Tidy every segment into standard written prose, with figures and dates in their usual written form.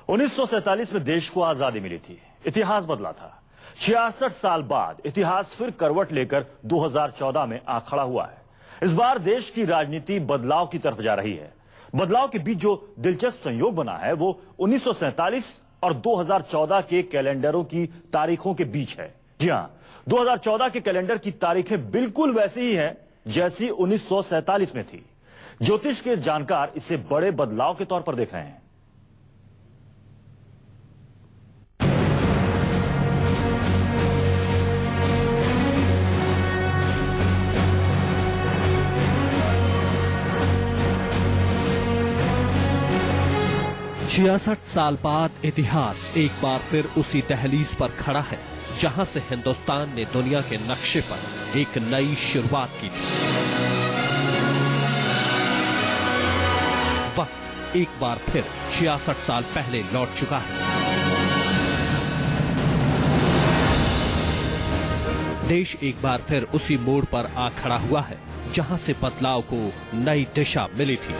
1947 में देश को आजादी मिली थी। इतिहास बदला था। 66 साल बाद इतिहास फिर करवट लेकर 2014 में आ खड़ा हुआ है। इस बार देश की राजनीति बदलाव की तरफ जा रही है। बदलाव के बीच जो दिलचस्प संयोग बना है वो 1947 और 2014 के कैलेंडरों की तारीखों के बीच है। जी हां, 2014 के कैलेंडर की तारीखें बिल्कुल वैसी ही हैं जैसी 1947 में थी। ज्योतिष के जानकार इसे बड़े बदलाव के तौर पर देख रहे हैं। छियासठ साल बाद इतिहास एक बार फिर उसी दहलीज पर खड़ा है जहां से हिंदुस्तान ने दुनिया के नक्शे पर एक नई शुरुआत की थी। वक्त एक बार फिर 66 साल पहले लौट चुका है। देश एक बार फिर उसी मोड़ पर आ खड़ा हुआ है जहां से बदलाव को नई दिशा मिली थी,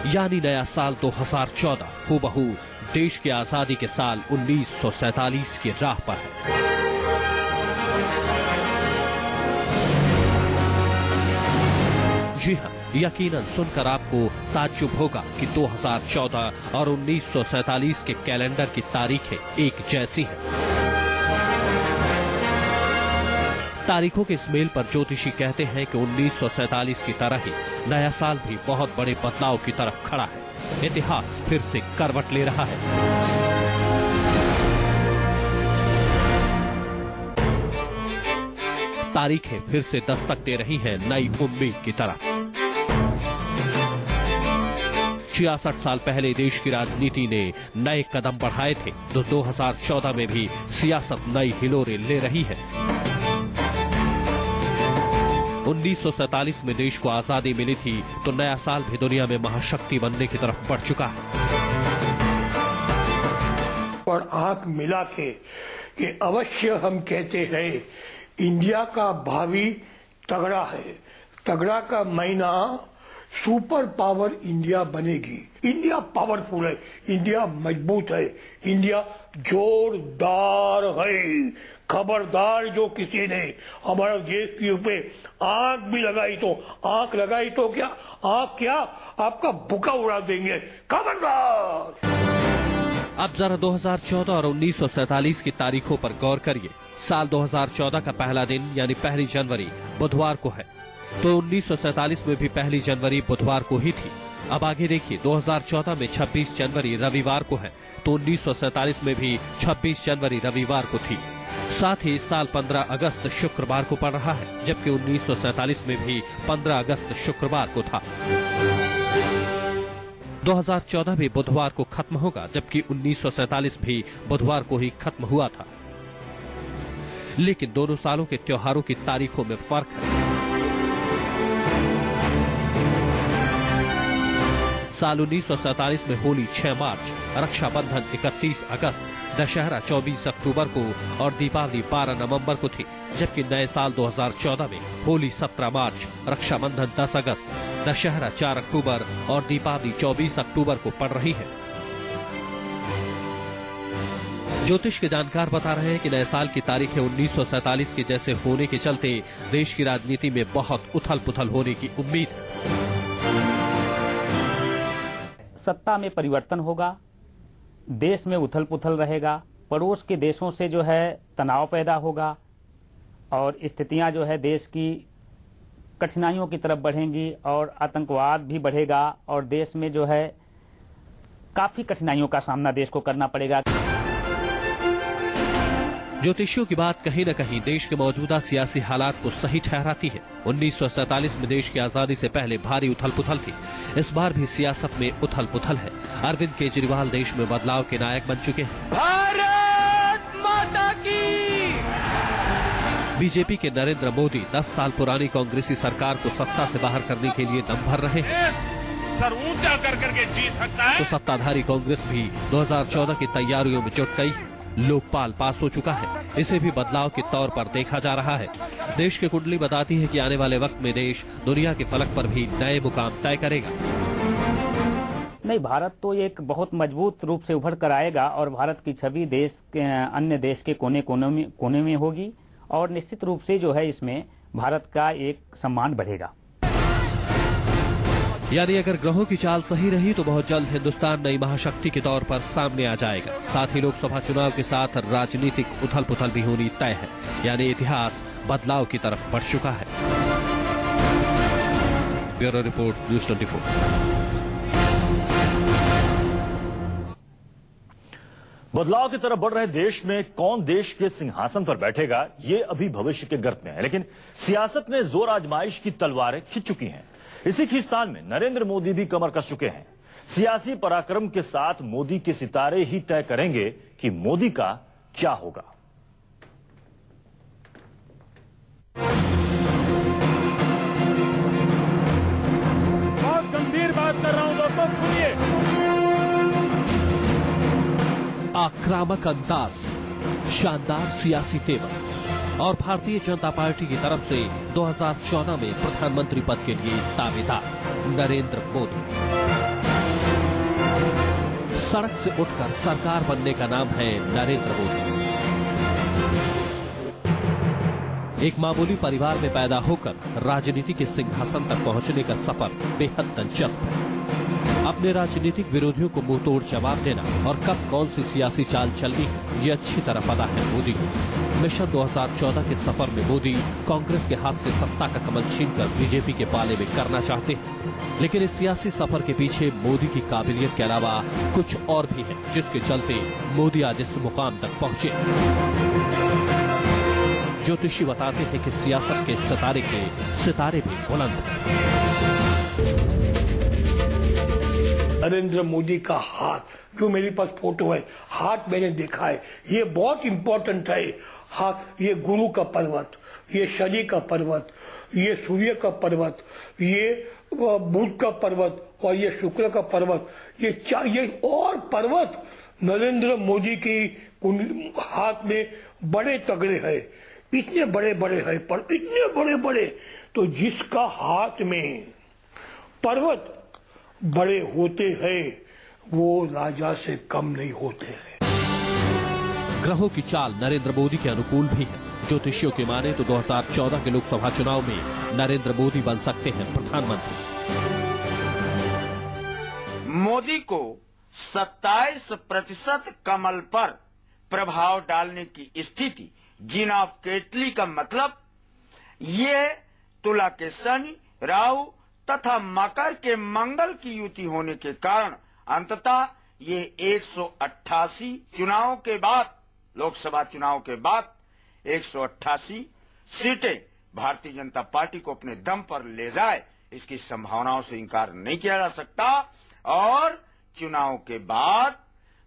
यानी नया साल 2014 हूबहू देश की आजादी के साल 1947 की राह पर है। जी हां, यकीनन सुनकर आपको ताज्जुब होगा कि 2014 और 1947 के कैलेंडर की तारीखें एक जैसी हैं। तारीखों के इस मेल पर ज्योतिषी कहते हैं कि 1947 की तरह ही नया साल भी बहुत बड़े बदलाव की तरफ खड़ा है। इतिहास फिर से करवट ले रहा है। तारीखें फिर से दस्तक दे रही हैं नई उम्मीद की तरफ। 66 साल पहले देश की राजनीति ने नए कदम बढ़ाए थे तो 2014 में भी सियासत नई हिलोरें ले रही है। 1947 में देश को आजादी मिली थी तो नया साल भी दुनिया में महाशक्ति बनने की तरफ बढ़ चुका है। और आंख मिला के कि अवश्य हम कहते हैं इंडिया का भावी तगड़ा है। तगड़ा का महीना सुपर पावर इंडिया बनेगी। इंडिया पावरफुल है, इंडिया मजबूत है, इंडिया जोरदार है। खबरदार जो किसी ने हमारे देश के ऊपर आंख भी लगाई तो क्या आंख क्या आपका भूखा उड़ा देंगे। खबरदार। अब जरा 2014 और 1947 की तारीखों पर गौर करिए। साल 2014 का पहला दिन यानी 1 जनवरी बुधवार को है, तो 1947 में भी 1 जनवरी बुधवार को ही थी। अब आगे देखिए, 2014 में 26 जनवरी रविवार को है, तो 1947 में भी 26 जनवरी रविवार को थी। साथ ही इस साल 15 अगस्त शुक्रवार को पड़ रहा है, जबकि 1947 में भी 15 अगस्त शुक्रवार को था। 2014 भी बुधवार को खत्म होगा, जबकि 1947 भी बुधवार को ही खत्म हुआ था। लेकिन दोनों सालों के त्योहारों की तारीखों में फर्क है। साल 1947 में होली 6 मार्च, रक्षाबंधन 31 अगस्त, दशहरा 24 अक्टूबर को और दीपावली 12 नवंबर को थी, जबकि नए साल 2014 में होली 17 मार्च, रक्षाबंधन 10 अगस्त, दशहरा 4 अक्टूबर और दीपावली 24 अक्टूबर को पड़ रही है। ज्योतिष के जानकार बता रहे हैं कि नए साल की तारीखें 1947 के जैसे होने के चलते देश की राजनीति में बहुत उथल पुथल होने की उम्मीद है। सत्ता में परिवर्तन होगा, देश में उथल पुथल रहेगा, पड़ोस के देशों से जो है तनाव पैदा होगा और स्थितियां जो है देश की कठिनाइयों की तरफ बढ़ेंगी और आतंकवाद भी बढ़ेगा और देश में जो है काफी कठिनाइयों का सामना देश को करना पड़ेगा। ज्योतिषियों की बात कहीं न कहीं देश के मौजूदा सियासी हालात को सही ठहराती है। 1947 में देश की आजादी से पहले भारी उथल पुथल थी, इस बार भी सियासत में उथल पुथल है। अरविंद केजरीवाल देश में बदलाव के नायक बन चुके हैं। भारत माता की। बीजेपी के नरेंद्र मोदी 10 साल पुरानी कांग्रेसी सरकार को सत्ता से बाहर करने के लिए दम भर रहे हैं। सर ऊंचा कर करके जी सकता है। तो सत्ताधारी कांग्रेस भी 2014 की तैयारियों में जुट गई। लोकपाल पास हो चुका है, इसे भी बदलाव के तौर पर देखा जा रहा है। देश की कुंडली बताती है कि आने वाले वक्त में देश दुनिया के फलक पर भी नए मुकाम तय करेगा। नहीं, भारत तो एक बहुत मजबूत रूप से उभर कर आएगा और भारत की छवि देश के अन्य देश के कोने में होगी और निश्चित रूप से जो है इसमें भारत का एक सम्मान बढ़ेगा। यानी अगर ग्रहों की चाल सही रही तो बहुत जल्द हिंदुस्तान नई महाशक्ति के तौर पर सामने आ जाएगा। साथ ही लोकसभा चुनाव के साथ राजनीतिक उथल पुथल भी होनी तय है, यानी इतिहास बदलाव की तरफ बढ़ चुका है। Bureau report, news 24। बदलाव की तरफ बढ़ रहे देश में कौन देश के सिंहासन पर बैठेगा, ये अभी भविष्य के गर्त में है, लेकिन सियासत में जोर आजमाइश की तलवारें खिंच चुकी हैं। इसी खींचतान में नरेंद्र मोदी भी कमर कस चुके हैं। सियासी पराक्रम के साथ मोदी के सितारे ही तय करेंगे कि मोदी का क्या होगा। बहुत गंभीर बात कर रहा हूं दोस्तों, सुनिए। आक्रामक अंदाज, शानदार सियासी तेवर और भारतीय जनता पार्टी की तरफ से 2014 में प्रधानमंत्री पद के लिए दावेदार नरेंद्र मोदी। सड़क से उठकर सरकार बनने का नाम है नरेंद्र मोदी। एक मामूली परिवार में पैदा होकर राजनीति के सिंहासन तक पहुंचने का सफर बेहद दिलचस्प है। अपने राजनीतिक विरोधियों को मुंहतोड़ जवाब देना और कब कौन सी सियासी चाल चलनी है, ये अच्छी तरह पता है मोदी को। मिशन 2014 के सफर में मोदी कांग्रेस के हाथ से सत्ता का कमल छीनकर बीजेपी के पाले में करना चाहते हैं, लेकिन इस सियासी सफर के पीछे मोदी की काबिलियत के अलावा कुछ और भी है, जिसके चलते मोदी आज इस मुकाम तक पहुंचे। ज्योतिषी बताते हैं कि सियासत के सितारे भी बुलंद हैं। नरेंद्र मोदी का हाथ, जो मेरे पास फोटो है, हाथ मैंने देखा है, ये बहुत इंपॉर्टेंट है। हाथ, ये गुरु का पर्वत, ये शनि का पर्वत, ये सूर्य का पर्वत, ये बुध का पर्वत और ये शुक्र का पर्वत, ये और पर्वत नरेंद्र मोदी की हाथ में बड़े तगड़े हैं, इतने बड़े बड़े हैं, पर इतने बड़े बड़े, तो जिसका हाथ में पर्वत बड़े होते हैं वो राजा से कम नहीं होते हैं। ग्रहों की चाल नरेंद्र मोदी के अनुकूल भी है। ज्योतिषियों की माने तो 2014 के लोकसभा चुनाव में नरेंद्र मोदी बन सकते हैं प्रधानमंत्री। मोदी को 27% कमल पर प्रभाव डालने की स्थिति, जीन ऑफ केटली का मतलब ये तुला के शनि, राहु तथा मकर के मंगल की युति होने के कारण अंततः ये 188 चुनावों के बाद, लोकसभा चुनाव के बाद 188 सीटें भारतीय जनता पार्टी को अपने दम पर ले जाए, इसकी संभावनाओं से इंकार नहीं किया जा सकता। और चुनाव के बाद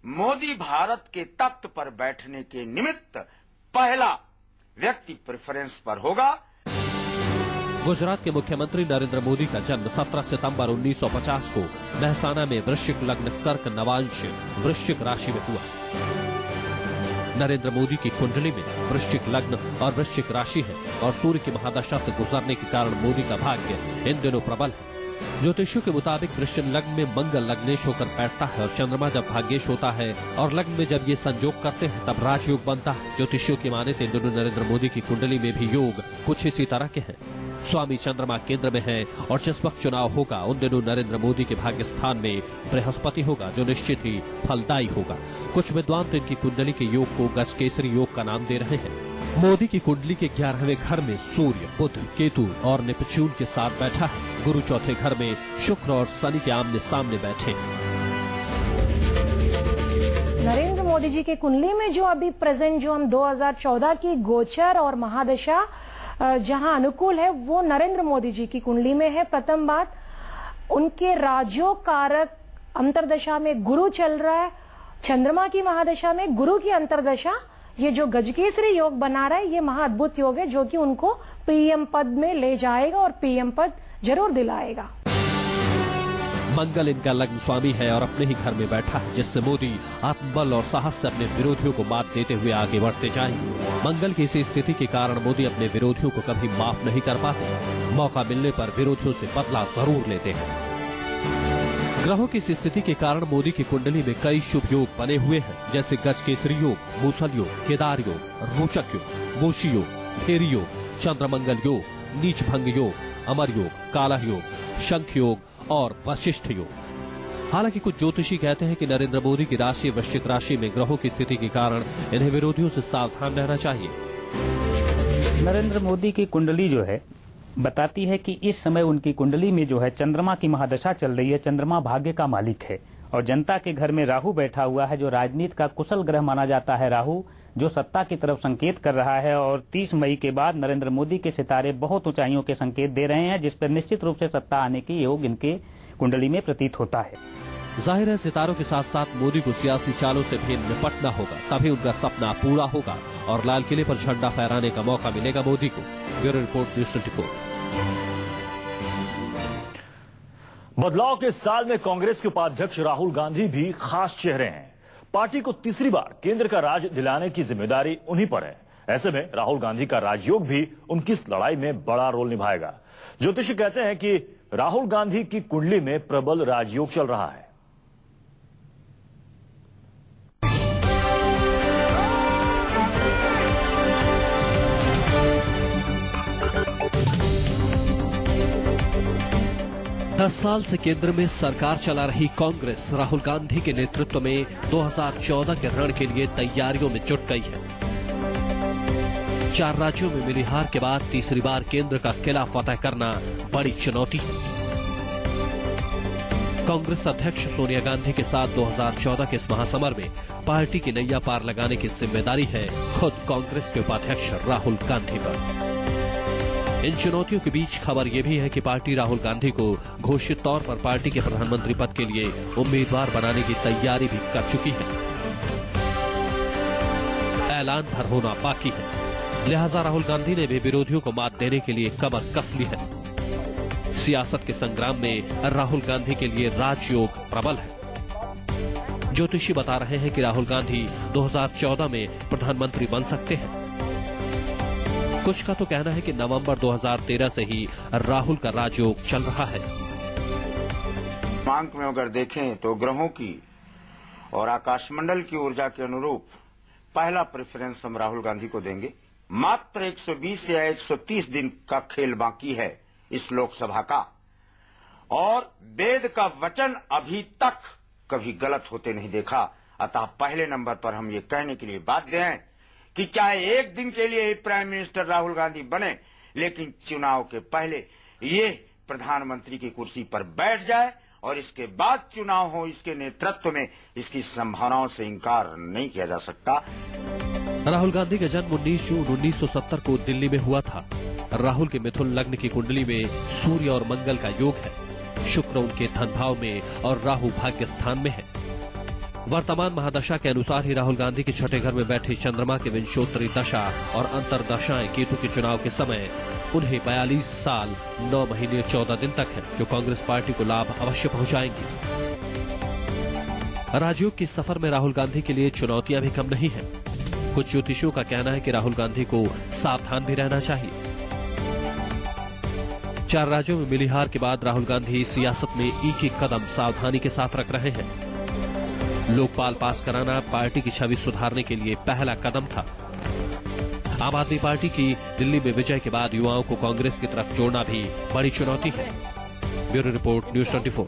मोदी भारत के तख्त पर बैठने के निमित्त पहला व्यक्ति प्रेफरेंस पर होगा। गुजरात के मुख्यमंत्री नरेंद्र मोदी का जन्म 17 सितंबर 1950 को महसाना में वृश्चिक लग्न कर्क नवांश वृश्चिक राशि में हुआ। नरेंद्र मोदी की कुंडली में वृश्चिक लग्न और वृश्चिक राशि है और सूर्य की महादशा से गुजरने के कारण मोदी का भाग्य इन दिनों प्रबल है। ज्योतिषियों के मुताबिक वृश्चिक लग्न में मंगल लग्नेश होकर बैठता है और चंद्रमा जब भाग्येश होता है और लग्न में जब ये संयोग करते हैं तब राजयोग बनता है। ज्योतिषियों की माने तो इन दिनों नरेंद्र मोदी की कुंडली में भी योग कुछ इसी तरह के हैं। स्वामी चंद्रमा केंद्र में है और जिस वक्त चुनाव होगा उन दिनों नरेंद्र मोदी के भाग्य स्थान में बृहस्पति होगा, जो निश्चित ही फलदायी होगा। कुछ विद्वान तो इनकी कुंडली के योग को गजकेसरी योग का नाम दे रहे हैं। मोदी की कुंडली के 11वें घर में सूर्य, बुध, केतु और नेपच्यून के साथ बैठा है। गुरु चौथे घर में शुक्र और शनि के आमने सामने बैठे। नरेंद्र मोदी जी की कुंडली में जो अभी प्रेजेंट जो हम 2014 की गोचर और महादशा जहां अनुकूल है वो नरेंद्र मोदी जी की कुंडली में है। प्रथम बात, उनके राजयोग कारक अंतरदशा में गुरु चल रहा है। चंद्रमा की महादशा में गुरु की अंतरदशा, ये जो गजकेसरी योग बना रहा है, ये महाअद्भुत योग है जो कि उनको पीएम पद में ले जाएगा और पीएम पद जरूर दिलाएगा। मंगल इनका लग्न स्वामी है और अपने ही घर में बैठा है, जिससे मोदी आत्मबल और साहस से अपने विरोधियों को मात देते हुए आगे बढ़ते जाएंगे। मंगल की इसी स्थिति के कारण मोदी अपने विरोधियों को कभी माफ नहीं कर पाते। मौका मिलने पर विरोधियों से बदला जरूर लेते हैं। ग्रहों की इस स्थिति के कारण मोदी की कुंडली में कई शुभ योग बने हुए हैं, जैसे गज केसरी योग, मूसल योग, केदार योग, रोचक योग, मोशी योग, फेरी योग, चंद्रमंगल योग, नीच भंग योग, अमर योग, काला योग, शंख योग और वशिष्ठ योग। हालांकि कुछ ज्योतिषी कहते हैं कि नरेंद्र मोदी की राशि वृश्चिक राशि में ग्रहों की स्थिति के कारण इन्हें विरोधियों से सावधान रहना चाहिए। नरेंद्र मोदी की कुंडली जो है बताती है कि इस समय उनकी कुंडली में जो है चंद्रमा की महादशा चल रही है। चंद्रमा भाग्य का मालिक है और जनता के घर में राहु बैठा हुआ है, जो राजनीति का कुशल ग्रह माना जाता है। राहु जो सत्ता की तरफ संकेत कर रहा है और 30 मई के बाद नरेंद्र मोदी के सितारे बहुत ऊंचाइयों के संकेत दे रहे हैं, जिस पर निश्चित रूप से सत्ता आने की योग इनके कुंडली में प्रतीत होता है। जाहिर है सितारों के साथ साथ मोदी को सियासी चालों से भी निपटना होगा, तभी उनका सपना पूरा होगा और लाल किले पर झंडा फहराने का मौका मिलेगा मोदी को। Bureau report, news 24। बदलाव के साल में कांग्रेस के उपाध्यक्ष राहुल गांधी भी खास चेहरे हैं। पार्टी को तीसरी बार केंद्र का राज दिलाने की जिम्मेदारी उन्हीं पर है। ऐसे में राहुल गांधी का राजयोग भी उनकी इस लड़ाई में बड़ा रोल निभाएगा। ज्योतिषी कहते हैं कि राहुल गांधी की कुंडली में प्रबल राजयोग चल रहा है। दस साल से केंद्र में सरकार चला रही कांग्रेस राहुल गांधी के नेतृत्व में 2014 के रण के लिए तैयारियों में जुट गई है। 4 राज्यों में मिली हार के बाद तीसरी बार केंद्र का किला फतह करना बड़ी चुनौती है। कांग्रेस अध्यक्ष सोनिया गांधी के साथ 2014 के इस महासमर में पार्टी की नैया पार लगाने की जिम्मेदारी है खुद कांग्रेस के उपाध्यक्ष राहुल गांधी पर। इन चुनौतियों के बीच खबर यह भी है कि पार्टी राहुल गांधी को घोषित तौर पर पार्टी के प्रधानमंत्री पद के लिए उम्मीदवार बनाने की तैयारी भी कर चुकी है। ऐलान भर होना बाकी है, लिहाजा राहुल गांधी ने भी विरोधियों को मात देने के लिए कमर कस ली है। सियासत के संग्राम में राहुल गांधी के लिए राजयोग प्रबल है। ज्योतिषी बता रहे हैं कि राहुल गांधी 2014 में प्रधानमंत्री बन सकते हैं। कुछ का तो कहना है कि नवंबर 2013 से ही राहुल का राजयोग चल रहा है। मांग में अगर देखें तो ग्रहों की और आकाशमंडल की ऊर्जा के अनुरूप पहला प्रेफरेंस हम राहुल गांधी को देंगे। मात्र 120 या 130 दिन का खेल बाकी है इस लोकसभा का, और वेद का वचन अभी तक कभी गलत होते नहीं देखा। अतः पहले नंबर पर हम ये कहने के लिए बाध्य हैं कि चाहे एक दिन के लिए ही प्राइम मिनिस्टर राहुल गांधी बने, लेकिन चुनाव के पहले ये प्रधानमंत्री की कुर्सी पर बैठ जाए और इसके बाद चुनाव हो, इसके नेतृत्व में इसकी संभावनाओं से इंकार नहीं किया जा सकता। राहुल गांधी का जन्म 19 जून 1970 को दिल्ली में हुआ था। राहुल के मिथुन लग्न की कुंडली में सूर्य और मंगल का योग है। शुक्र उनके धन भाव में और राहु भाग्य स्थान में है। वर्तमान महादशा के अनुसार ही राहुल गांधी के छठे घर में बैठे चंद्रमा के विंशोत्तरी दशा और अंतरदशाएं केतु के चुनाव के समय उन्हें 42 साल 9 महीने 14 दिन तक है, जो कांग्रेस पार्टी को लाभ अवश्य पहुंचाएंगी। राजयोग के सफर में राहुल गांधी के लिए चुनौतियां भी कम नहीं है। कुछ ज्योतिषियों का कहना है कि राहुल गांधी को सावधान भी रहना चाहिए। 4 राज्यों में मिली हार के बाद राहुल गांधी सियासत में एक एक कदम सावधानी के साथ रख रहे हैं। लोकपाल पास कराना पार्टी की छवि सुधारने के लिए पहला कदम था। आम आदमी पार्टी की दिल्ली में विजय के बाद युवाओं को कांग्रेस की तरफ जोड़ना भी बड़ी चुनौती है। Bureau report, news 24।